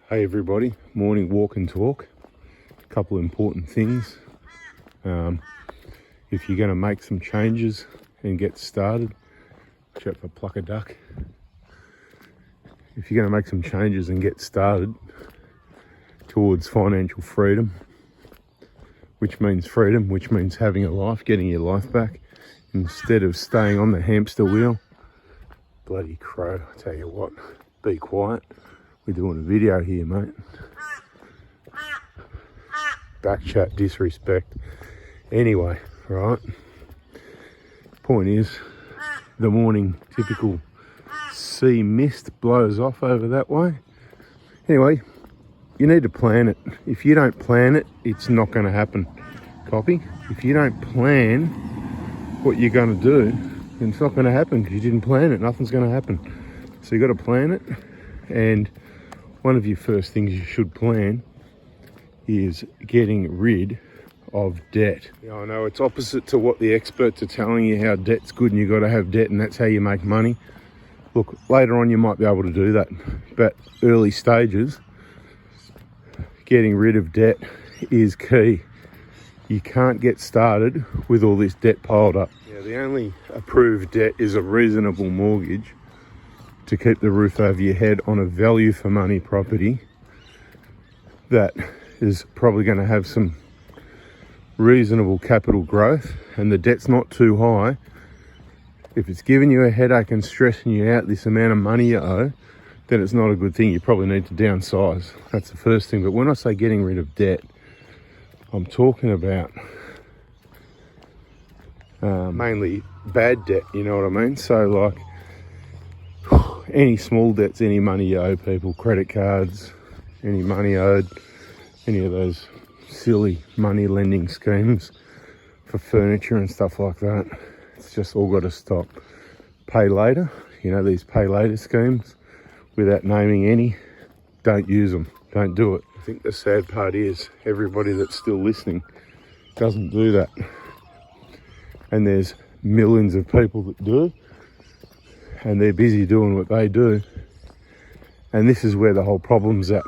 Hey everybody, morning walk and talk. A couple of important things. If you're going to make some changes and get started, watch out for pluck a duck. If you're going to make some changes and get started towards financial freedom, which means having a life, getting your life back, instead of staying on the hamster wheel. Bloody crow, I tell you what, be quiet. We're doing a video here, mate. Back chat, disrespect. Anyway, right. Point is, the morning typical sea mist blows off over that way. Anyway, you need to plan it. If you don't plan it, it's not going to happen. Copy? If you don't plan what you're going to do, then it's not going to happen because you didn't plan it. Nothing's going to happen. So you got to plan it. And one of your first things you should plan is getting rid of debt. Yeah, I know it's opposite to what the experts are telling you, how debt's good and you got to have debt and that's how you make money. Look, later on you might be able to do that, but early stages, getting rid of debt is key. You can't get started with all this debt piled up. Yeah, the only approved debt is a reasonable mortgage to keep the roof over your head on a value for money property that is probably going to have some reasonable capital growth and the debt's not too high. If it's giving you a headache and stressing you out, this amount of money you owe, then it's not a good thing. You probably need to downsize. That's the first thing. But when I say getting rid of debt, I'm talking about mainly bad debt, you know what I mean? So like any small debts, any money you owe people, credit cards, any money owed, any of those silly money lending schemes for furniture and stuff like that. It's just all got to stop. Pay later, you know, these pay later schemes, without naming any, don't use them, don't do it. I think the sad part is everybody that's still listening doesn't do that. And there's millions of people that do, and they're busy doing what they do. And this is where the whole problem's at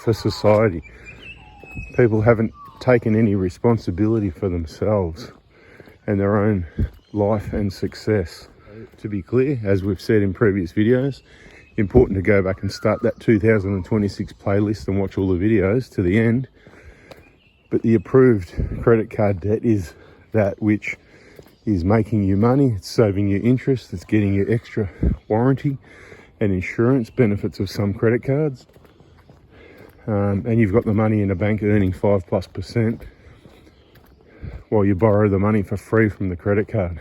for society. People haven't taken any responsibility for themselves and their own life and success. To be clear, as we've said in previous videos, important to go back and start that 2026 playlist and watch all the videos to the end. But the approved credit card debt is that which is making you money, it's saving you interest, it's getting you extra warranty and insurance benefits of some credit cards. And you've got the money in the bank earning 5+% while you borrow the money for free from the credit card.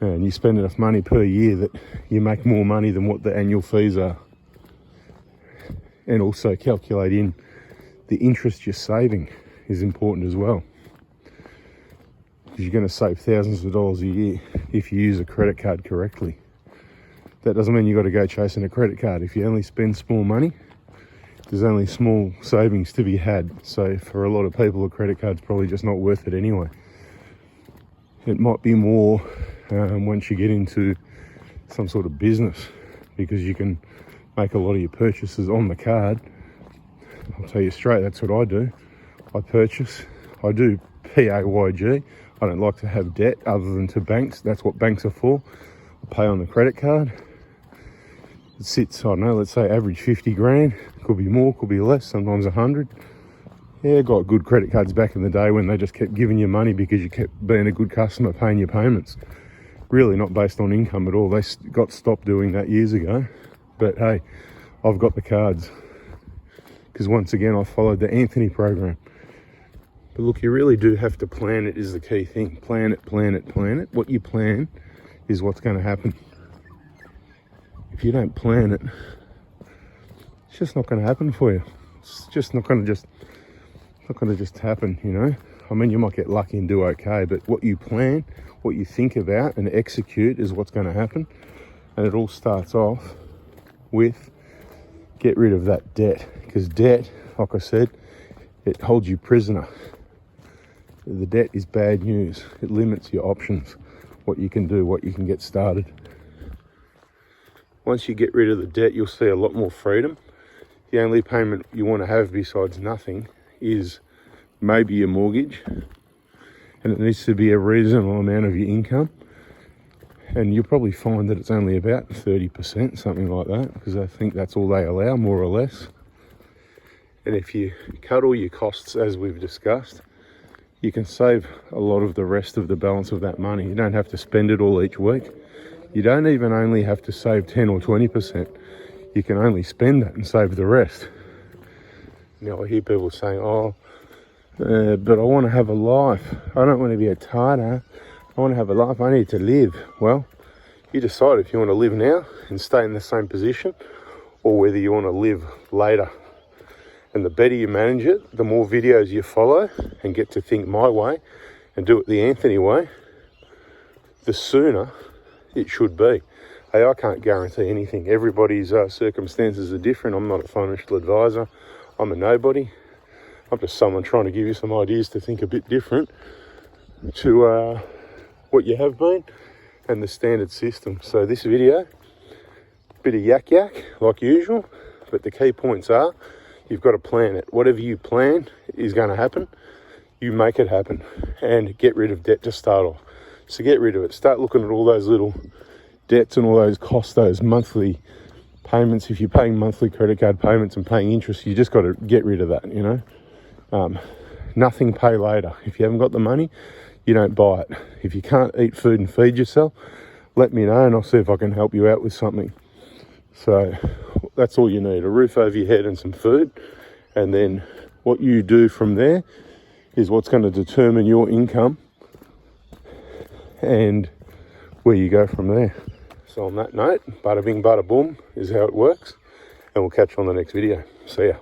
And you spend enough money per year that you make more money than what the annual fees are. And also calculate in the interest you're saving is important as well. Because you're going to save thousands of dollars a year if you use a credit card correctly. That doesn't mean you've got to go chasing a credit card. If you only spend small money, there's only small savings to be had. So for a lot of people, a credit card's probably just not worth it anyway. It might be more once you get into some sort of business, because you can make a lot of your purchases on the card. I'll tell you straight, that's what I do. I do PAYG. I don't like to have debt other than to banks. That's what banks are for. I pay on the credit card. It sits, I don't know, let's say average 50 grand. Could be more, could be less, sometimes 100. Yeah, got good credit cards back in the day when they just kept giving you money because you kept being a good customer, paying your payments. Really not based on income at all. They got stopped doing that years ago. But hey, I've got the cards. Because once again, I followed the Anthony program. But look, you really do have to plan it, is the key thing. Plan it, plan it, plan it. What you plan is what's going to happen. If you don't plan it, it's just not going to happen for you. It's just not going to just happen, you know. I mean, you might get lucky and do okay, but what you plan, what you think about and execute is what's going to happen. And it all starts off with get rid of that debt, because debt, like I said, it holds you prisoner. The debt is bad news. It limits your options, what you can do, what you can get started. Once you get rid of the debt, you'll see a lot more freedom. the only payment you want to have besides nothing is maybe your mortgage, and it needs to be a reasonable amount of your income. And you'll probably find that it's only about 30%, something like that, because I think that's all they allow, more or less. And if you cut all your costs, as we've discussed, you can save a lot of the rest of the balance of that money. You don't have to spend it all each week. You don't even only have to save 10 or 20%. You can only spend that and save the rest. Now I hear people saying, but I want to have a life. I don't want to be a tartar. I want to have a life. I need to live. Well, you decide if you want to live now and stay in the same position, or whether you want to live later. And the better you manage it, the more videos you follow and get to think my way and do it the Anthony way, the sooner it should be. Hey, I can't guarantee anything. Everybody's circumstances are different. I'm not a financial advisor. I'm a nobody. I'm just someone trying to give you some ideas to think a bit different to what you have been and the standard system. So this video, bit of yak like usual, but the key points are, you've got to plan it. Whatever you plan is going to happen. You make it happen, and get rid of debt to start off. So get rid of it. Start looking at all those little debts and all those costs, those monthly payments. If you're paying monthly credit card payments and paying interest, you just got to get rid of that, you know. Nothing pay later. If you haven't got the money, you don't buy it. If you can't eat food and feed yourself, let me know and I'll see if I can help you out with something. So that's all you need, a roof over your head and some food. And then what you do from there is what's going to determine your income and where you go from there. So on that note, bada bing, bada boom is how it works. And we'll catch you on the next video. See ya.